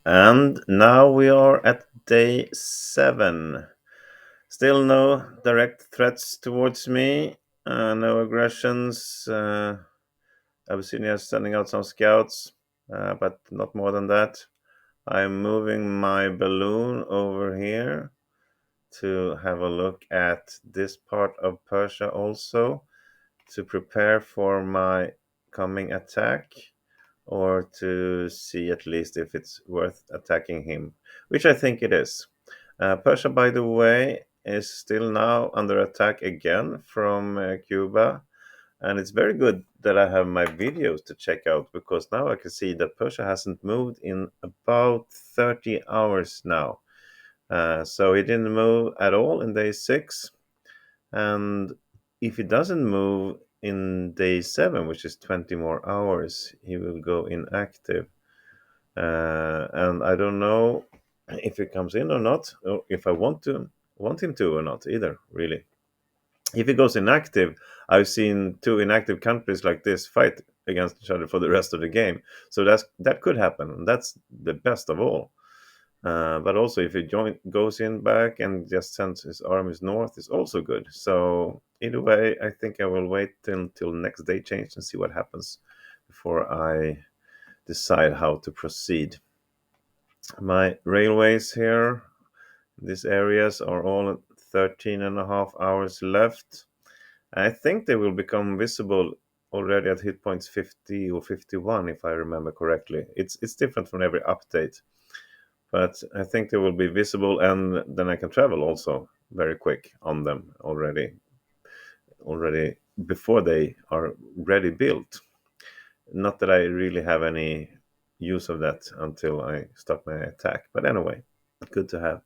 And now we are at day 7. Still no direct threats towards me, no aggressions. Abyssinia is sending out some scouts, but not more than that. I'm moving my balloon over here to have a look at this part of Persia also, to prepare for my coming attack, or to see at least if it's worth attacking him, which I think it is. Persia, by the way, is still now under attack again from Cuba, and it's very good that I have my videos to check out, because now I can see that Persia hasn't moved in about 30 hours now. So he didn't move at all in day 6, and if he doesn't move in day 7, which is 20 more hours, he will go inactive. And I don't know if he comes in or not, or if I want him to or not either, really. If he goes inactive, I've seen two inactive countries like this fight against each other for the rest of the game. So that could happen, and that's the best of all. But also, if he goes in back and just sends his armies north, is also good. So either way, I think I will wait till next day change and see what happens before I decide how to proceed. My railways here, these areas are all at 13 and a half hours left. I think they will become visible already at hit points 50 or 51, if I remember correctly. It's different from every update, but I think they will be visible, and then I can travel also very quick on them already before they are ready built. Not that I really have any use of that until I start my attack, but anyway, good to have.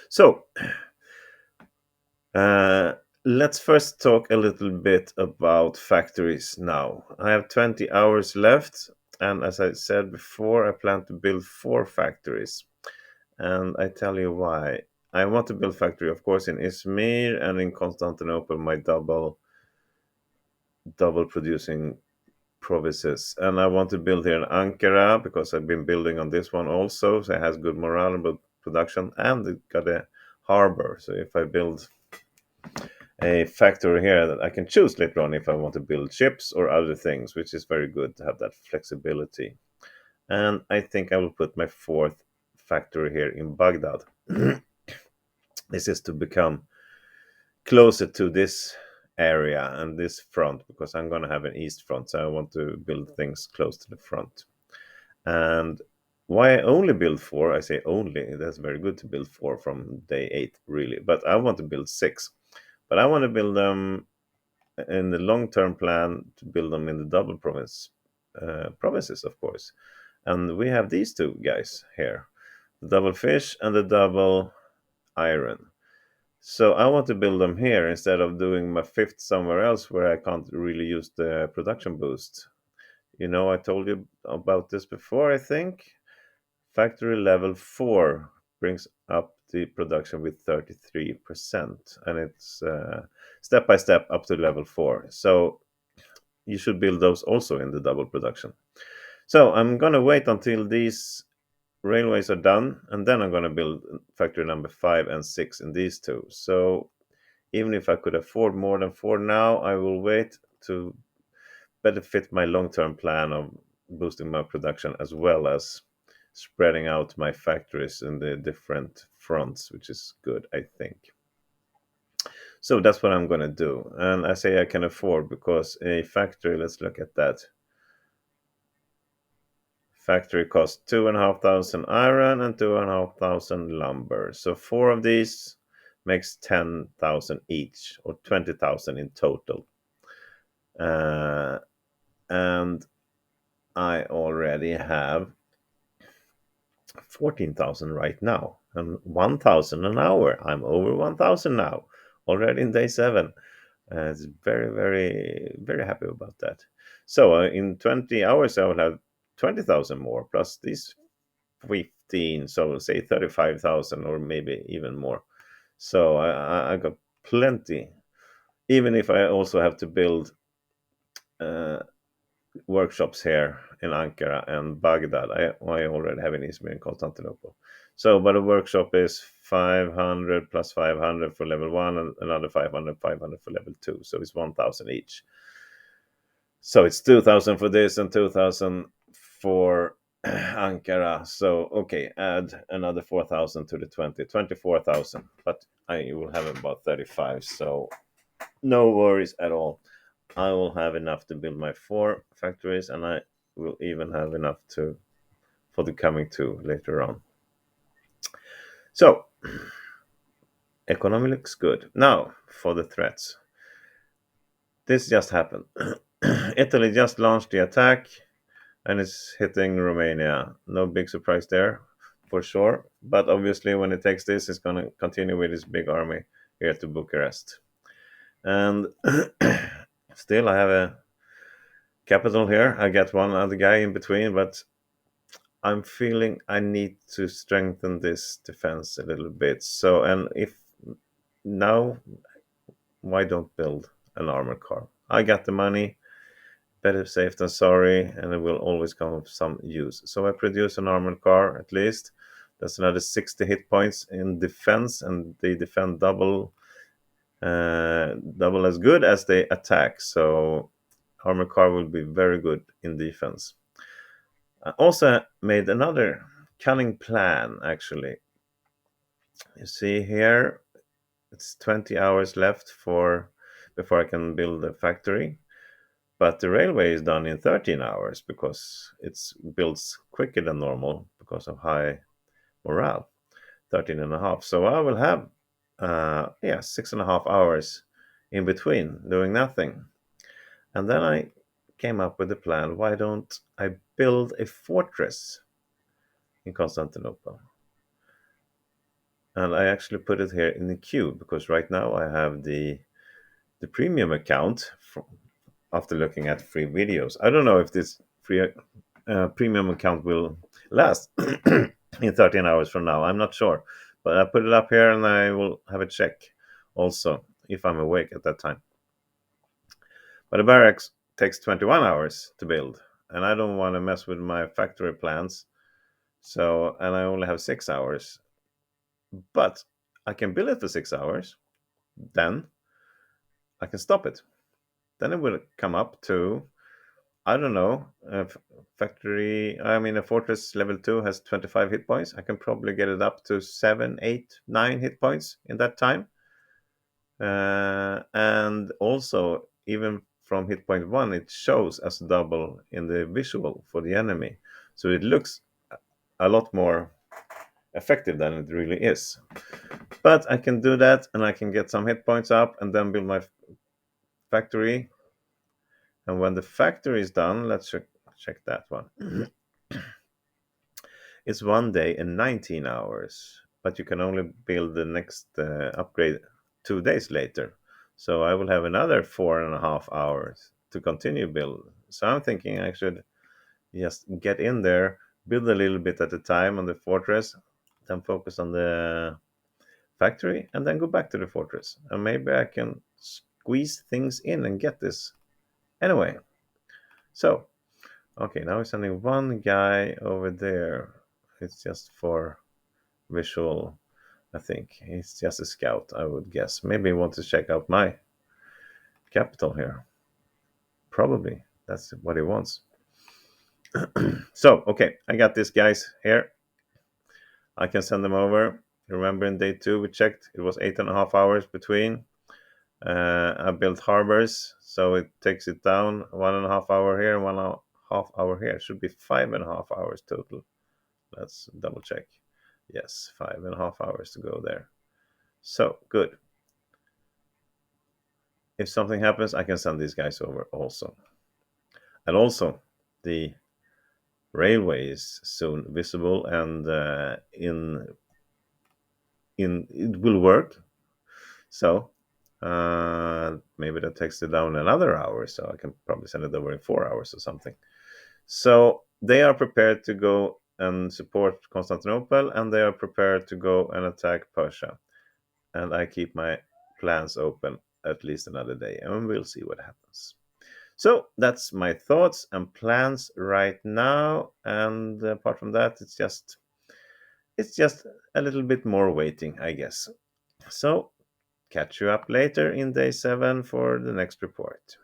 So, uh, let's first talk a little bit about factories now. I have 20 hours left, and as I said before, I plan to build 4 factories. And I tell you why. I want to build factory, of course, in Izmir and in Constantinople, my double producing provinces. And I want to build here in Ankara because I've been building on this one also. So it has good morale and good production, and it got a harbor. So if I build a factory here, that I can choose later on if I want to build ships or other things, which is very good to have that flexibility. And I think I will put my 4th factory here in Baghdad. This is to become closer to this area and this front, because I'm going to have an east front, so I want to build things close to the front. And why I only build 4, I say only, that's very good to build 4 from day 8, really, but I want to build 6. But I want to build them in the long-term plan, to build them in the double provinces, of course. And we have these two guys here, the double fish and the double iron. So I want to build them here instead of doing my 5th somewhere else where I can't really use the production boost. I told you about this before, I think. Factory level 4 brings up the production with 33%, and it's step by step up to level 4. So you should build those also in the double production. So I'm going to wait until these railways are done, and then I'm going to build factory number 5 and 6 in these two. So even if I could afford more than 4 now, I will wait to better fit my long-term plan of boosting my production, as well as spreading out my factories in the different fronts, which is good, I think. So that's what I'm going to do. And I say I can afford, because a factory, let's look at that. Factory costs 2,500 iron and 2,500 lumber. So 4 of these makes 10,000 each, or 20,000 in total. And I already have 14,000 right now, and 1,000 an hour. I'm over 1,000 now, already in day 7. It's very, very, very happy about that. So in 20 hours, I will have 20,000 more plus these 15. So say 35,000, or maybe even more. So I got plenty. Even if I also have to build workshops here in Ankara and Baghdad. I already have in Izmir and Constantinople. So, but a workshop is 500 plus 500 for level 1 and another 500 for level 2. So it's 1,000 each. So it's 2,000 for this and 2,000 for Ankara. So, okay, add another 4,000 to the 24,000. But I will have about 35. So, no worries at all. I will have enough to build my 4 factories, and I will even have enough to for the coming 2 later on. So, economy looks good. Now, for the threats. This just happened. Italy just launched the attack and it's hitting Romania. No big surprise there, for sure. But obviously, when it takes this, it's going to continue with its big army here to Bucharest. And still, I have a capital here. I get one other guy in between, but I'm feeling I need to strengthen this defense a little bit. So, and if now, why don't build an armored car? I got the money. Better safe than sorry, and it will always come of some use. So I produce an armored car at least. That's another 60 hit points in defense, and they defend double as good as they attack. So armored car will be very good in defense. I also made another cunning plan. Actually, you see here, it's 20 hours left for before I can build a factory. But the railway is done in 13 hours because it's builds quicker than normal because of high morale. 13 and a half. So I will have 6.5 hours in between doing nothing. And then I came up with a plan. Why don't I build a fortress in Constantinople? And I actually put it here in the queue because right now I have the premium account after looking at free videos. I don't know if this free premium account will last in 13 hours from now. I'm not sure. But I put it up here and I will have a check also if I'm awake at that time. But a barracks takes 21 hours to build. And I don't want to mess with my factory plans. So, and I only have 6 hours. But I can build it for 6 hours. Then I can stop it. Then it will come up to, I don't know, a fortress level 2 has 25 hit points. I can probably get it up to 7, 8, 9 hit points in that time. And also, even from hit point 1, it shows as double in the visual for the enemy. So it looks a lot more effective than it really is. But I can do that and I can get some hit points up and then build my factory. And when the factory is done, let's check that one. It's 1 day and 19 hours, but you can only build the next upgrade 2 days later. So I will have another 4.5 hours to continue build. So I'm thinking I should just get in there, build a little bit at a time on the fortress, then focus on the factory, and then go back to the fortress. And maybe I can squeeze things in and get this anyway. So, okay, now we're sending one guy over there. It's just for visual, I think. He's just a scout, I would guess. Maybe he wants to check out my capital here. Probably. That's what he wants. So, okay, I got these guys here. I can send them over. Remember in day 2 we checked, it was 8.5 hours between. I built harbors, so it takes it down 1.5 hour here, 1.5 hour here. It should be 5.5 hours total. Let's double check. Yes, 5.5 hours to go there. So good. If something happens, I can send these guys over also. And also, the railway is soon visible, and in it will work. So maybe that takes it down another hour. So I can probably send it over in 4 hours or something. So they are prepared to go and support Constantinople, and they are prepared to go and attack Persia. And I keep my plans open at least another day, and we'll see what happens. So that's my thoughts and plans right now. And apart from that, it's just a little bit more waiting, I guess. So catch you up later in day 7 for the next report.